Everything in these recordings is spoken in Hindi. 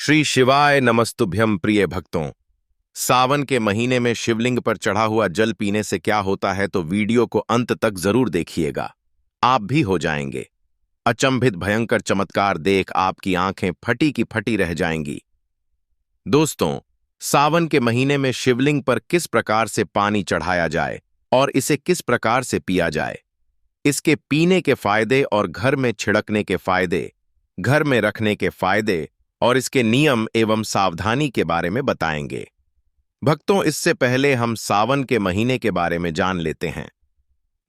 श्री शिवाय नमस्तुभ्यम प्रिय भक्तों। सावन के महीने में शिवलिंग पर चढ़ा हुआ जल पीने से क्या होता है तो वीडियो को अंत तक जरूर देखिएगा। आप भी हो जाएंगे अचंभित। भयंकर चमत्कार देख आपकी आंखें फटी की फटी रह जाएंगी। दोस्तों, सावन के महीने में शिवलिंग पर किस प्रकार से पानी चढ़ाया जाए और इसे किस प्रकार से पिया जाए, इसके पीने के फायदे और घर में छिड़कने के फायदे, घर में रखने के फायदे और इसके नियम एवं सावधानी के बारे में बताएंगे। भक्तों, इससे पहले हम सावन के महीने के बारे में जान लेते हैं।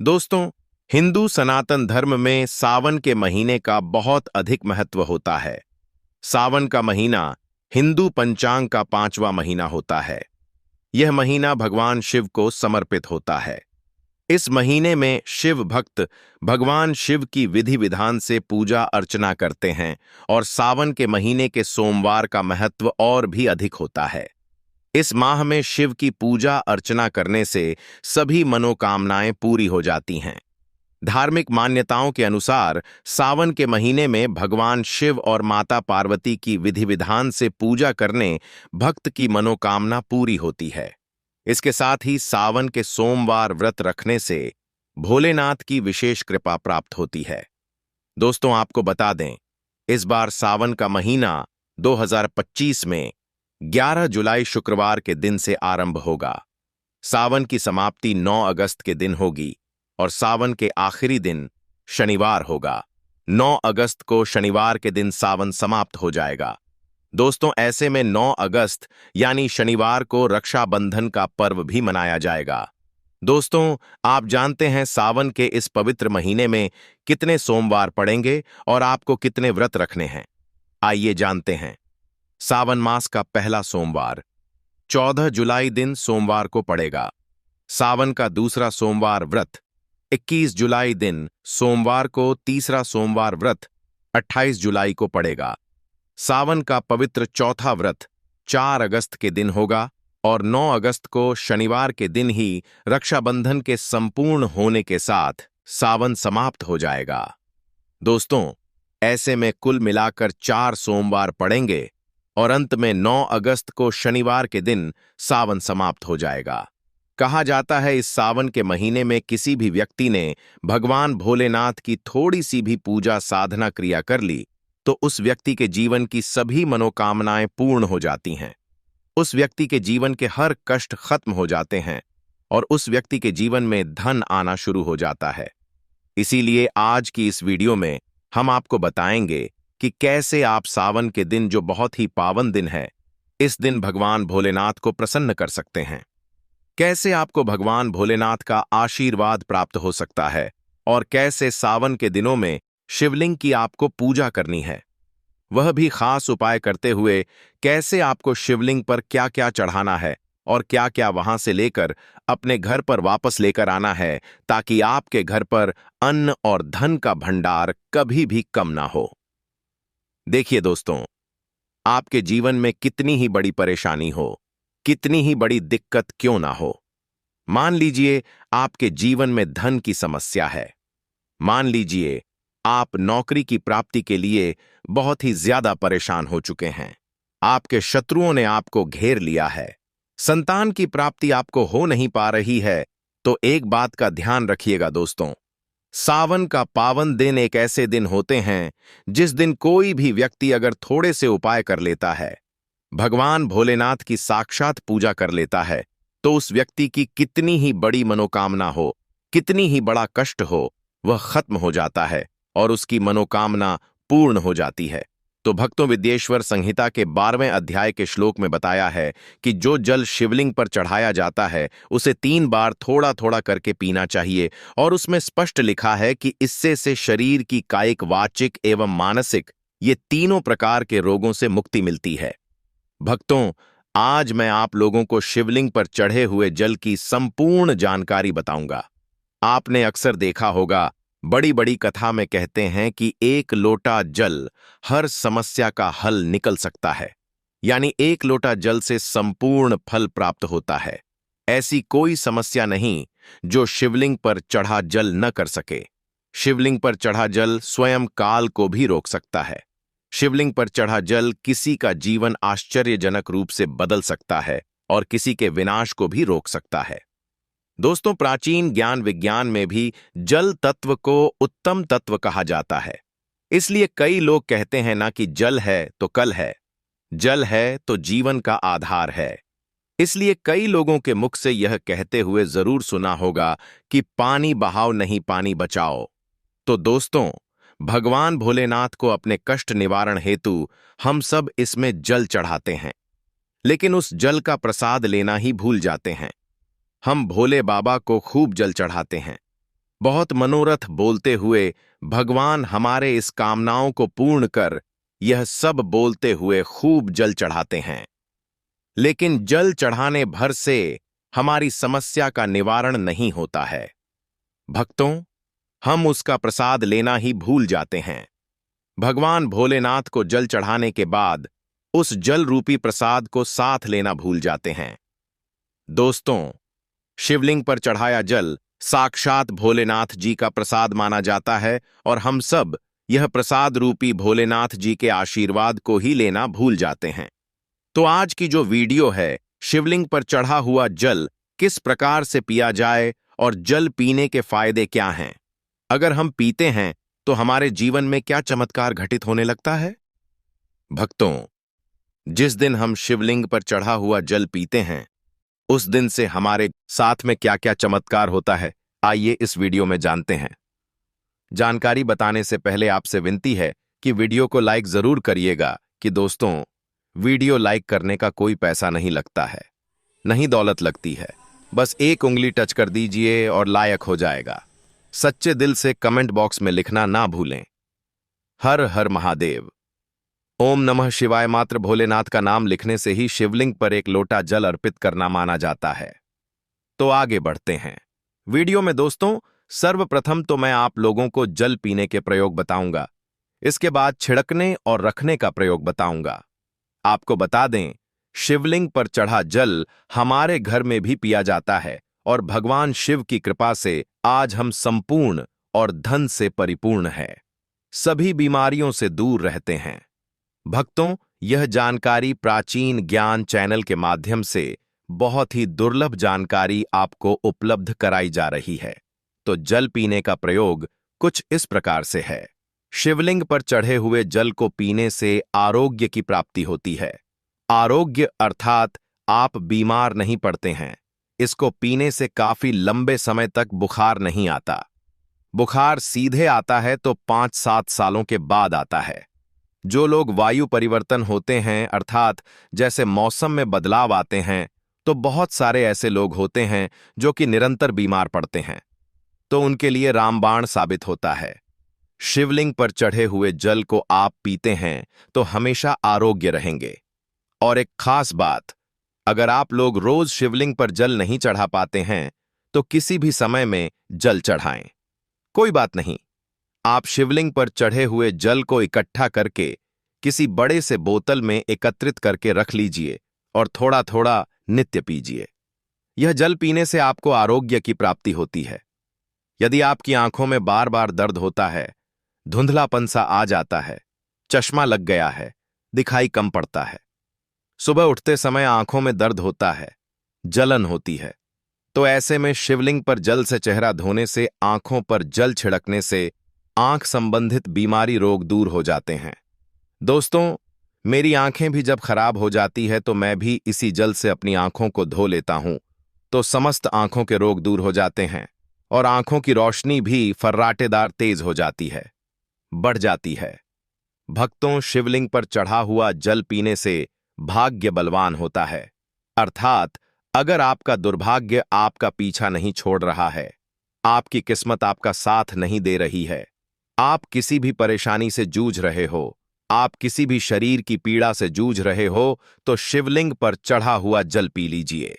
दोस्तों, हिंदू सनातन धर्म में सावन के महीने का बहुत अधिक महत्व होता है। सावन का महीना हिंदू पंचांग का 5वां महीना होता है। यह महीना भगवान शिव को समर्पित होता है। इस महीने में शिव भक्त भगवान शिव की विधि विधान से पूजा अर्चना करते हैं और सावन के महीने के सोमवार का महत्व और भी अधिक होता है। इस माह में शिव की पूजा अर्चना करने से सभी मनोकामनाएं पूरी हो जाती हैं। धार्मिक मान्यताओं के अनुसार सावन के महीने में भगवान शिव और माता पार्वती की विधि विधान से पूजा करने भक्त की मनोकामना पूरी होती है। इसके साथ ही सावन के सोमवार व्रत रखने से भोलेनाथ की विशेष कृपा प्राप्त होती है। दोस्तों, आपको बता दें, इस बार सावन का महीना 2025 में 11 जुलाई शुक्रवार के दिन से आरंभ होगा। सावन की समाप्ति 9 अगस्त के दिन होगी और सावन के आखिरी दिन शनिवार होगा। 9 अगस्त को शनिवार के दिन सावन समाप्त हो जाएगा। दोस्तों, ऐसे में 9 अगस्त यानी शनिवार को रक्षाबंधन का पर्व भी मनाया जाएगा। दोस्तों, आप जानते हैं सावन के इस पवित्र महीने में कितने सोमवार पड़ेंगे और आपको कितने व्रत रखने हैं। आइए जानते हैं। सावन मास का पहला सोमवार 14 जुलाई दिन सोमवार को पड़ेगा। सावन का दूसरा सोमवार व्रत 21 जुलाई दिन सोमवार को, तीसरा सोमवार व्रत 28 जुलाई को पड़ेगा। सावन का पवित्र चौथा व्रत 4 अगस्त के दिन होगा और 9 अगस्त को शनिवार के दिन ही रक्षाबंधन के संपूर्ण होने के साथ सावन समाप्त हो जाएगा। दोस्तों, ऐसे में कुल मिलाकर 4 सोमवार पड़ेंगे और अंत में 9 अगस्त को शनिवार के दिन सावन समाप्त हो जाएगा। कहा जाता है, इस सावन के महीने में किसी भी व्यक्ति ने भगवान भोलेनाथ की थोड़ी सी भी पूजा साधना क्रिया कर ली तो उस व्यक्ति के जीवन की सभी मनोकामनाएं पूर्ण हो जाती हैं। उस व्यक्ति के जीवन के हर कष्ट खत्म हो जाते हैं और उस व्यक्ति के जीवन में धन आना शुरू हो जाता है। इसीलिए आज की इस वीडियो में हम आपको बताएंगे कि कैसे आप सावन के दिन, जो बहुत ही पावन दिन है, इस दिन भगवान भोलेनाथ को प्रसन्न कर सकते हैं। कैसे आपको भगवान भोलेनाथ का आशीर्वाद प्राप्त हो सकता है और कैसे सावन के दिनों में शिवलिंग की आपको पूजा करनी है, वह भी खास उपाय करते हुए कैसे आपको शिवलिंग पर क्या क्या चढ़ाना है और क्या क्या वहां से लेकर अपने घर पर वापस लेकर आना है, ताकि आपके घर पर अन्न और धन का भंडार कभी भी कम ना हो। देखिए दोस्तों, आपके जीवन में कितनी ही बड़ी परेशानी हो, कितनी ही बड़ी दिक्कत क्यों ना हो, मान लीजिए आपके जीवन में धन की समस्या है, मान लीजिए आप नौकरी की प्राप्ति के लिए बहुत ही ज्यादा परेशान हो चुके हैं, आपके शत्रुओं ने आपको घेर लिया है, संतान की प्राप्ति आपको हो नहीं पा रही है, तो एक बात का ध्यान रखिएगा दोस्तों, सावन का पावन दिन एक ऐसे दिन होते हैं जिस दिन कोई भी व्यक्ति अगर थोड़े से उपाय कर लेता है, भगवान भोलेनाथ की साक्षात पूजा कर लेता है, तो उस व्यक्ति की कितनी ही बड़ी मनोकामना हो, कितनी ही बड़ा कष्ट हो, वह खत्म हो जाता है और उसकी मनोकामना पूर्ण हो जाती है। तो भक्तों, विद्येश्वर संहिता के 12वें अध्याय के श्लोक में बताया है कि जो जल शिवलिंग पर चढ़ाया जाता है उसे 3 बार थोड़ा थोड़ा करके पीना चाहिए और उसमें स्पष्ट लिखा है कि इससे से शरीर की कायिक, वाचिक एवं मानसिक, ये तीनों प्रकार के रोगों से मुक्ति मिलती है। भक्तों, आज मैं आप लोगों को शिवलिंग पर चढ़े हुए जल की संपूर्ण जानकारी बताऊंगा। आपने अक्सर देखा होगा, बड़ी बड़ी कथा में कहते हैं कि 1 लोटा जल हर समस्या का हल निकल सकता है, यानी 1 लोटा जल से संपूर्ण फल प्राप्त होता है। ऐसी कोई समस्या नहीं जो शिवलिंग पर चढ़ा जल न कर सके। शिवलिंग पर चढ़ा जल स्वयं काल को भी रोक सकता है। शिवलिंग पर चढ़ा जल किसी का जीवन आश्चर्यजनक रूप से बदल सकता है और किसी के विनाश को भी रोक सकता है। दोस्तों, प्राचीन ज्ञान विज्ञान में भी जल तत्व को उत्तम तत्व कहा जाता है। इसलिए कई लोग कहते हैं ना कि जल है तो कल है, जल है तो जीवन का आधार है। इसलिए कई लोगों के मुख से यह कहते हुए जरूर सुना होगा कि पानी बहाओ नहीं, पानी बचाओ। तो दोस्तों, भगवान भोलेनाथ को अपने कष्ट निवारण हेतु हम सब इसमें जल चढ़ाते हैं, लेकिन उस जल का प्रसाद लेना ही भूल जाते हैं। हम भोले बाबा को खूब जल चढ़ाते हैं, बहुत मनोरथ बोलते हुए भगवान हमारे इस कामनाओं को पूर्ण कर, यह सब बोलते हुए खूब जल चढ़ाते हैं। लेकिन जल चढ़ाने भर से हमारी समस्या का निवारण नहीं होता है। भक्तों, हम उसका प्रसाद लेना ही भूल जाते हैं। भगवान भोलेनाथ को जल चढ़ाने के बाद उस जल रूपी प्रसाद को साथ लेना भूल जाते हैं। दोस्तों, शिवलिंग पर चढ़ाया जल साक्षात भोलेनाथ जी का प्रसाद माना जाता है और हम सब यह प्रसाद रूपी भोलेनाथ जी के आशीर्वाद को ही लेना भूल जाते हैं। तो आज की जो वीडियो है, शिवलिंग पर चढ़ा हुआ जल किस प्रकार से पिया जाए और जल पीने के फायदे क्या हैं, अगर हम पीते हैं तो हमारे जीवन में क्या चमत्कार घटित होने लगता है। भक्तों, जिस दिन हम शिवलिंग पर चढ़ा हुआ जल पीते हैं, उस दिन से हमारे साथ में क्या क्या चमत्कार होता है, आइए इस वीडियो में जानते हैं। जानकारी बताने से पहले आपसे विनती है कि वीडियो को लाइक जरूर करिएगा कि दोस्तों, वीडियो लाइक करने का कोई पैसा नहीं लगता है, नहीं दौलत लगती है। बस एक उंगली टच कर दीजिए और लायक हो जाएगा। सच्चे दिल से कमेंट बॉक्स में लिखना ना भूलें। हर हर महादेव। ओम नमः शिवाय मात्र भोलेनाथ का नाम लिखने से ही शिवलिंग पर एक लोटा जल अर्पित करना माना जाता है। तो आगे बढ़ते हैं वीडियो में। दोस्तों, सर्वप्रथम तो मैं आप लोगों को जल पीने के प्रयोग बताऊंगा, इसके बाद छिड़कने और रखने का प्रयोग बताऊंगा। आपको बता दें, शिवलिंग पर चढ़ा जल हमारे घर में भी पिया जाता है और भगवान शिव की कृपा से आज हम संपूर्ण और धन से परिपूर्ण हैं, सभी बीमारियों से दूर रहते हैं। भक्तों, यह जानकारी प्राचीन ज्ञान चैनल के माध्यम से बहुत ही दुर्लभ जानकारी आपको उपलब्ध कराई जा रही है। तो जल पीने का प्रयोग कुछ इस प्रकार से है। शिवलिंग पर चढ़े हुए जल को पीने से आरोग्य की प्राप्ति होती है। आरोग्य अर्थात आप बीमार नहीं पड़ते हैं। इसको पीने से काफी लंबे समय तक बुखार नहीं आता। बुखार सीधे आता है तो 5-7 सालों के बाद आता है। जो लोग वायु परिवर्तन होते हैं, अर्थात जैसे मौसम में बदलाव आते हैं, तो बहुत सारे ऐसे लोग होते हैं जो कि निरंतर बीमार पड़ते हैं, तो उनके लिए रामबाण साबित होता है। शिवलिंग पर चढ़े हुए जल को आप पीते हैं तो हमेशा आरोग्य रहेंगे। और एक खास बात, अगर आप लोग रोज शिवलिंग पर जल नहीं चढ़ा पाते हैं तो किसी भी समय में जल चढ़ाएं, कोई बात नहीं। आप शिवलिंग पर चढ़े हुए जल को इकट्ठा करके किसी बड़े से बोतल में एकत्रित करके रख लीजिए और थोड़ा थोड़ा नित्य पीजिए। यह जल पीने से आपको आरोग्य की प्राप्ति होती है। यदि आपकी आंखों में बार बार दर्द होता है, धुंधलापन सा आ जाता है, चश्मा लग गया है, दिखाई कम पड़ता है, सुबह उठते समय आंखों में दर्द होता है, जलन होती है, तो ऐसे में शिवलिंग पर जल से चेहरा धोने से, आंखों पर जल छिड़कने से आंख संबंधित बीमारी रोग दूर हो जाते हैं। दोस्तों, मेरी आंखें भी जब खराब हो जाती है तो मैं भी इसी जल से अपनी आंखों को धो लेता हूं, तो समस्त आंखों के रोग दूर हो जाते हैं और आंखों की रोशनी भी फर्राटेदार तेज हो जाती है, बढ़ जाती है। भक्तों, शिवलिंग पर चढ़ा हुआ जल पीने से भाग्य बलवान होता है, अर्थात अगर आपका दुर्भाग्य आपका पीछा नहीं छोड़ रहा है, आपकी किस्मत आपका साथ नहीं दे रही है, आप किसी भी परेशानी से जूझ रहे हो, आप किसी भी शरीर की पीड़ा से जूझ रहे हो, तो शिवलिंग पर चढ़ा हुआ जल पी लीजिए।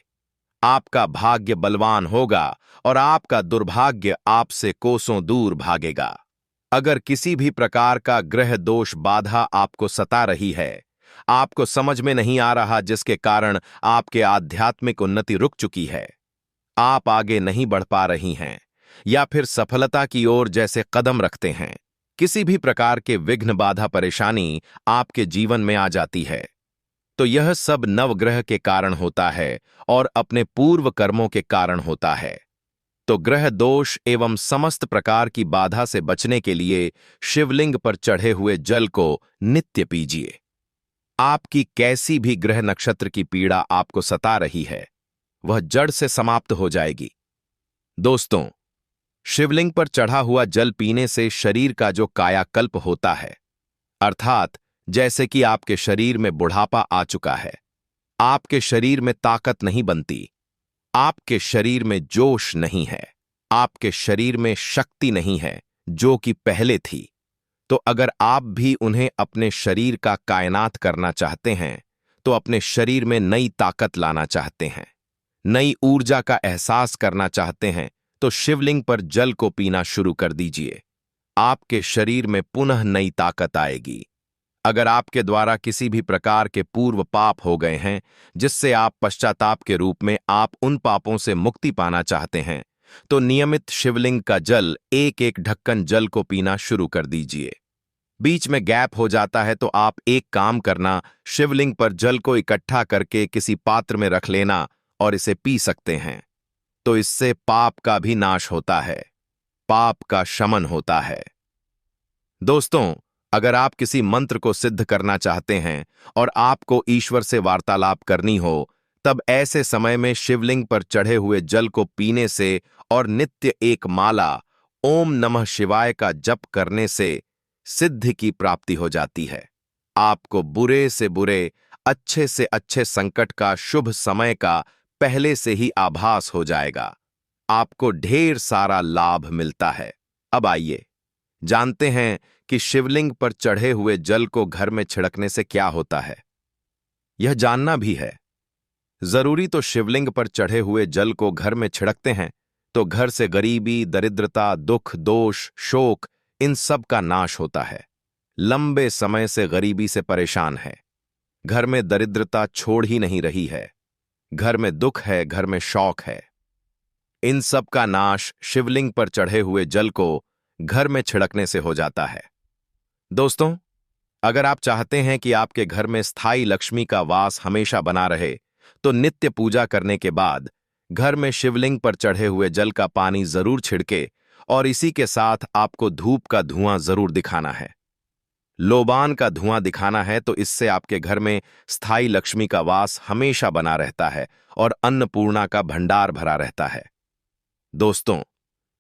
आपका भाग्य बलवान होगा और आपका दुर्भाग्य आपसे कोसों दूर भागेगा। अगर किसी भी प्रकार का ग्रह दोष बाधा आपको सता रही है, आपको समझ में नहीं आ रहा, जिसके कारण आपके आध्यात्मिक उन्नति रुक चुकी है, आप आगे नहीं बढ़ पा रही हैं या फिर सफलता की ओर जैसे कदम रखते हैं, किसी भी प्रकार के विघ्न बाधा परेशानी आपके जीवन में आ जाती है, तो यह सब नवग्रह के कारण होता है और अपने पूर्व कर्मों के कारण होता है। तो ग्रह दोष एवं समस्त प्रकार की बाधा से बचने के लिए शिवलिंग पर चढ़े हुए जल को नित्य पीजिए। आपकी कैसी भी ग्रह नक्षत्र की पीड़ा आपको सता रही है, वह जड़ से समाप्त हो जाएगी। दोस्तों, शिवलिंग पर चढ़ा हुआ जल पीने से शरीर का जो कायाकल्प होता है, अर्थात जैसे कि आपके शरीर में बुढ़ापा आ चुका है, आपके शरीर में ताकत नहीं बनती, आपके शरीर में जोश नहीं है, आपके शरीर में शक्ति नहीं है जो कि पहले थी, तो अगर आप भी उन्हें अपने शरीर का कायनात करना चाहते हैं, तो अपने शरीर में नई ताकत लाना चाहते हैं, नई ऊर्जा का एहसास करना चाहते हैं, तो शिवलिंग पर जल को पीना शुरू कर दीजिए। आपके शरीर में पुनः नई ताकत आएगी। अगर आपके द्वारा किसी भी प्रकार के पूर्व पाप हो गए हैं, जिससे आप पश्चाताप के रूप में आप उन पापों से मुक्ति पाना चाहते हैं, तो नियमित शिवलिंग का जल एक एक ढक्कन जल को पीना शुरू कर दीजिए। बीच में गैप हो जाता है तो आप एक काम करना, शिवलिंग पर जल को इकट्ठा करके किसी पात्र में रख लेना और इसे पी सकते हैं। तो इससे पाप का भी नाश होता है, पाप का शमन होता है। दोस्तों, अगर आप किसी मंत्र को सिद्ध करना चाहते हैं और आपको ईश्वर से वार्तालाप करनी हो, तब ऐसे समय में शिवलिंग पर चढ़े हुए जल को पीने से और नित्य एक माला ओम नमः शिवाय का जप करने से सिद्धि की प्राप्ति हो जाती है। आपको बुरे से बुरे, अच्छे से अच्छे संकट का, शुभ समय का पहले से ही आभास हो जाएगा। आपको ढेर सारा लाभ मिलता है। अब आइए जानते हैं कि शिवलिंग पर चढ़े हुए जल को घर में छिड़कने से क्या होता है। यह जानना भी है जरूरी। तो शिवलिंग पर चढ़े हुए जल को घर में छिड़कते हैं तो घर से गरीबी, दरिद्रता, दुख, दोष, शोक, इन सब का नाश होता है। लंबे समय से गरीबी से परेशान है, घर में दरिद्रता छोड़ ही नहीं रही है, घर में दुख है, घर में शौक है, इन सब का नाश शिवलिंग पर चढ़े हुए जल को घर में छिड़कने से हो जाता है। दोस्तों, अगर आप चाहते हैं कि आपके घर में स्थायी लक्ष्मी का वास हमेशा बना रहे, तो नित्य पूजा करने के बाद घर में शिवलिंग पर चढ़े हुए जल का पानी जरूर छिड़के और इसी के साथ आपको धूप का धुआं जरूर दिखाना है। लोबान का धुआं दिखाना है, तो इससे आपके घर में स्थायी लक्ष्मी का वास हमेशा बना रहता है और अन्नपूर्णा का भंडार भरा रहता है। दोस्तों,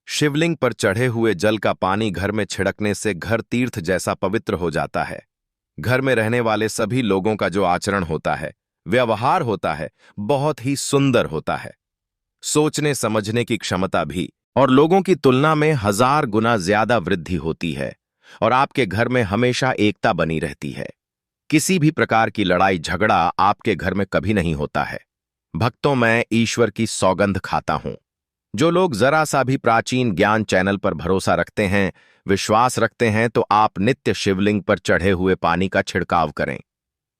शिवलिंग पर चढ़े हुए जल का पानी घर में छिड़कने से घर तीर्थ जैसा पवित्र हो जाता है। घर में रहने वाले सभी लोगों का जो आचरण होता है, व्यवहार होता है, बहुत ही सुंदर होता है। सोचने समझने की क्षमता भी और लोगों की तुलना में 1000 गुना ज्यादा वृद्धि होती है और आपके घर में हमेशा एकता बनी रहती है। किसी भी प्रकार की लड़ाई झगड़ा आपके घर में कभी नहीं होता है। भक्तों, मैं ईश्वर की सौगंध खाता हूं। जो लोग जरा सा भी प्राचीन ज्ञान चैनल पर भरोसा रखते हैं, विश्वास रखते हैं, तो आप नित्य शिवलिंग पर चढ़े हुए पानी का छिड़काव करें।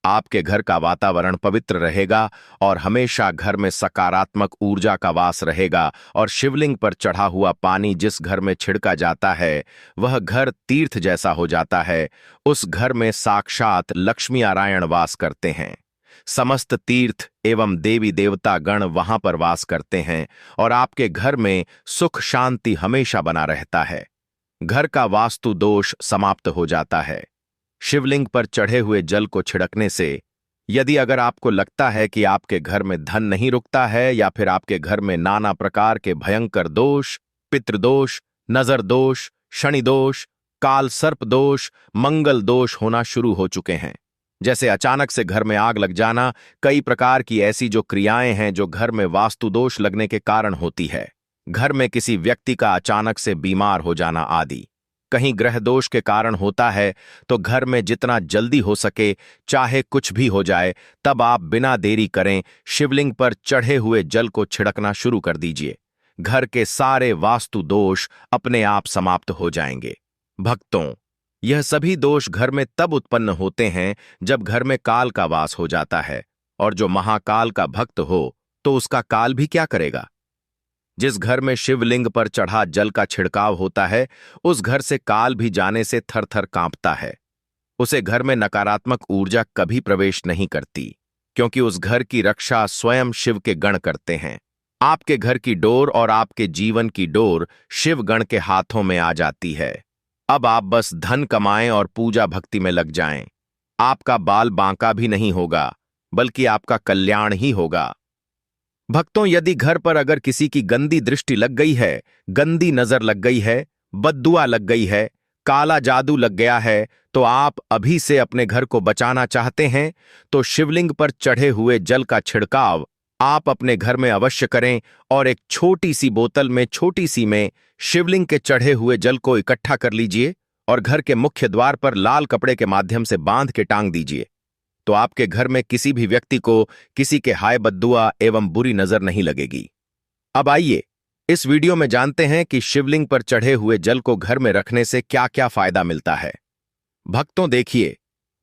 आपके घर का वातावरण पवित्र रहेगा और हमेशा घर में सकारात्मक ऊर्जा का वास रहेगा और शिवलिंग पर चढ़ा हुआ पानी जिस घर में छिड़का जाता है, वह घर तीर्थ जैसा हो जाता है। उस घर में साक्षात लक्ष्मी नारायण वास करते हैं। समस्त तीर्थ एवं देवी देवता गण वहां पर वास करते हैं और आपके घर में सुख शांति हमेशा बना रहता है। घर का वास्तु दोष समाप्त हो जाता है। शिवलिंग पर चढ़े हुए जल को छिड़कने से यदि अगर आपको लगता है कि आपके घर में धन नहीं रुकता है या फिर आपके घर में नाना प्रकार के भयंकर दोष, पितृदोष, नजर दोष, शनि दोष, काल सर्प दोष, मंगल दोष होना शुरू हो चुके हैं, जैसे अचानक से घर में आग लग जाना, कई प्रकार की ऐसी जो क्रियाएं हैं जो घर में वास्तु दोष लगने के कारण होती है, घर में किसी व्यक्ति का अचानक से बीमार हो जाना आदि कहीं ग्रह दोष के कारण होता है, तो घर में जितना जल्दी हो सके, चाहे कुछ भी हो जाए, तब आप बिना देरी करें शिवलिंग पर चढ़े हुए जल को छिड़कना शुरू कर दीजिए। घर के सारे वास्तु दोष अपने आप समाप्त हो जाएंगे। भक्तों, यह सभी दोष घर में तब उत्पन्न होते हैं जब घर में काल का वास हो जाता है, और जो महाकाल का भक्त हो तो उसका काल भी क्या करेगा। जिस घर में शिवलिंग पर चढ़ा जल का छिड़काव होता है, उस घर से काल भी जाने से थर थर कांपता है। उसे घर में नकारात्मक ऊर्जा कभी प्रवेश नहीं करती, क्योंकि उस घर की रक्षा स्वयं शिव के गण करते हैं। आपके घर की डोर और आपके जीवन की डोर शिव गण के हाथों में आ जाती है। अब आप बस धन कमाएं और पूजा भक्ति में लग जाएं। आपका बाल बांका भी नहीं होगा, बल्कि आपका कल्याण ही होगा। भक्तों, यदि घर पर अगर किसी की गंदी दृष्टि लग गई है, गंदी नजर लग गई है, बद्दुआ लग गई है, काला जादू लग गया है, तो आप अभी से अपने घर को बचाना चाहते हैं, तो शिवलिंग पर चढ़े हुए जल का छिड़काव आप अपने घर में अवश्य करें और एक छोटी सी बोतल में, छोटी सी में शिवलिंग के चढ़े हुए जल को इकट्ठा कर लीजिए और घर के मुख्य द्वार पर लाल कपड़े के माध्यम से बांध के टांग दीजिए। तो आपके घर में किसी भी व्यक्ति को किसी के हाय बद्दुआ एवं बुरी नजर नहीं लगेगी। अब आइए इस वीडियो में जानते हैं कि शिवलिंग पर चढ़े हुए जल को घर में रखने से क्या क्या फायदा मिलता है। भक्तों देखिए,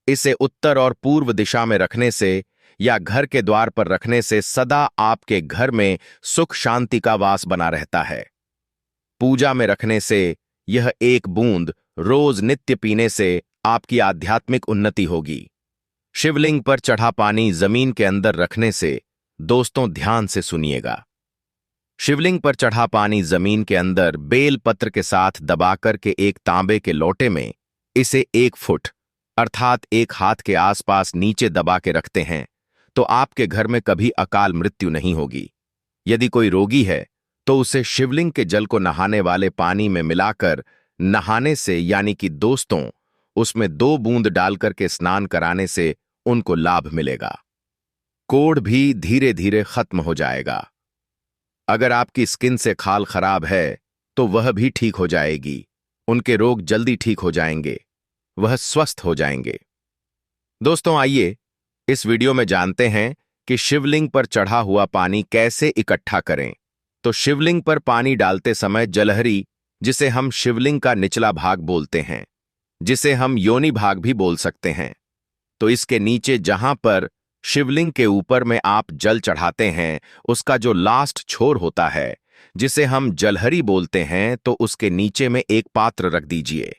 इसे उत्तर और पूर्व दिशा में रखने से या घर के द्वार पर रखने से सदा आपके घर में सुख शांति का वास बना रहता है। पूजा में रखने से यह एक बूंद रोज नित्य पीने से आपकी आध्यात्मिक उन्नति होगी। शिवलिंग पर चढ़ा पानी जमीन के अंदर रखने से, दोस्तों ध्यान से सुनिएगा, शिवलिंग पर चढ़ा पानी जमीन के अंदर बेल पत्र के साथ दबाकर के एक तांबे के लोटे में इसे 1 फुट अर्थात 1 हाथ के आसपास नीचे दबा के रखते हैं, तो आपके घर में कभी अकाल मृत्यु नहीं होगी। यदि कोई रोगी है तो उसे शिवलिंग के जल को नहाने वाले पानी में मिलाकर नहाने से, यानी कि दोस्तों उसमें 2 बूंद डालकर के स्नान कराने से उनको लाभ मिलेगा। कोढ़ भी धीरे धीरे खत्म हो जाएगा। अगर आपकी स्किन से खाल खराब है तो वह भी ठीक हो जाएगी। उनके रोग जल्दी ठीक हो जाएंगे, वह स्वस्थ हो जाएंगे। दोस्तों आइए इस वीडियो में जानते हैं कि शिवलिंग पर चढ़ा हुआ पानी कैसे इकट्ठा करें। तो शिवलिंग पर पानी डालते समय जलहरी, जिसे हम शिवलिंग का निचला भाग बोलते हैं, जिसे हम योनि भाग भी बोल सकते हैं, तो इसके नीचे जहां पर शिवलिंग के ऊपर में आप जल चढ़ाते हैं, उसका जो लास्ट छोर होता है, जिसे हम जलहरी बोलते हैं, तो उसके नीचे में एक पात्र रख दीजिए।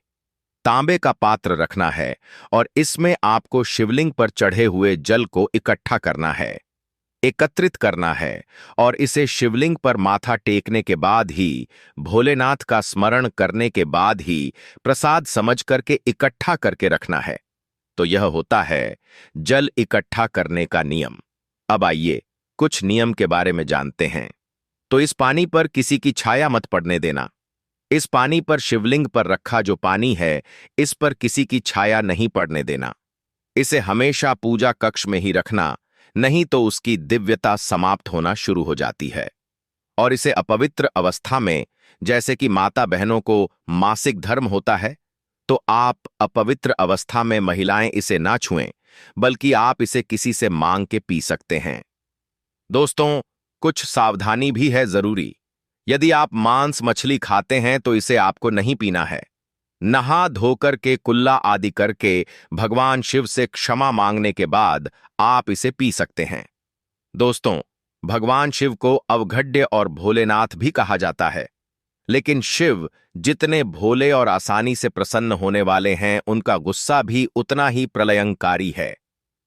तांबे का पात्र रखना है और इसमें आपको शिवलिंग पर चढ़े हुए जल को इकट्ठा करना है, एकत्रित करना है और इसे शिवलिंग पर माथा टेकने के बाद ही, भोलेनाथ का स्मरण करने के बाद ही प्रसाद समझ करके इकट्ठा करके रखना है। तो यह होता है जल इकट्ठा करने का नियम। अब आइए कुछ नियम के बारे में जानते हैं। तो इस पानी पर किसी की छाया मत पड़ने देना। इस पानी पर, शिवलिंग पर रखा जो पानी है, इस पर किसी की छाया नहीं पड़ने देना। इसे हमेशा पूजा कक्ष में ही रखना, नहीं तो उसकी दिव्यता समाप्त होना शुरू हो जाती है। और इसे अपवित्र अवस्था में, जैसे कि माता बहनों को मासिक धर्म होता है, तो आप अपवित्र अवस्था में महिलाएं इसे ना छुएं, बल्कि आप इसे किसी से मांग के पी सकते हैं। दोस्तों कुछ सावधानी भी है जरूरी। यदि आप मांस मछली खाते हैं तो इसे आपको नहीं पीना है। नहा धोकर के, कुल्ला आदि करके भगवान शिव से क्षमा मांगने के बाद आप इसे पी सकते हैं। दोस्तों भगवान शिव को अवघड्य और भोलेनाथ भी कहा जाता है, लेकिन शिव जितने भोले और आसानी से प्रसन्न होने वाले हैं, उनका गुस्सा भी उतना ही प्रलयंकारी है।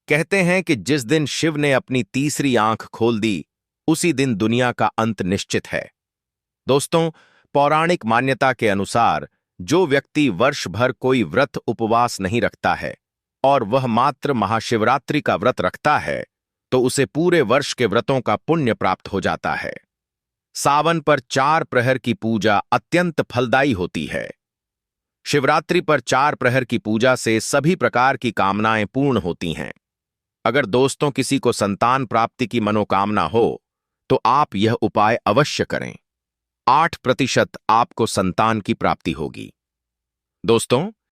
कहते हैं कि जिस दिन शिव ने अपनी तीसरी आंख खोल दी, उसी दिन दुनिया का अंत निश्चित है। दोस्तों पौराणिक मान्यता के अनुसार जो व्यक्ति वर्ष भर कोई व्रत उपवास नहीं रखता है और वह मात्र महाशिवरात्रि का व्रत रखता है, तो उसे पूरे वर्ष के व्रतों का पुण्य प्राप्त हो जाता है। सावन पर 4 प्रहर की पूजा अत्यंत फलदायी होती है। शिवरात्रि पर 4 प्रहर की पूजा से सभी प्रकार की कामनाएं पूर्ण होती हैं। अगर दोस्तों किसी को संतान प्राप्ति की मनोकामना हो, तो आप यह उपाय अवश्य करें। 8% आपको संतान की प्राप्ति होगी। दोस्तों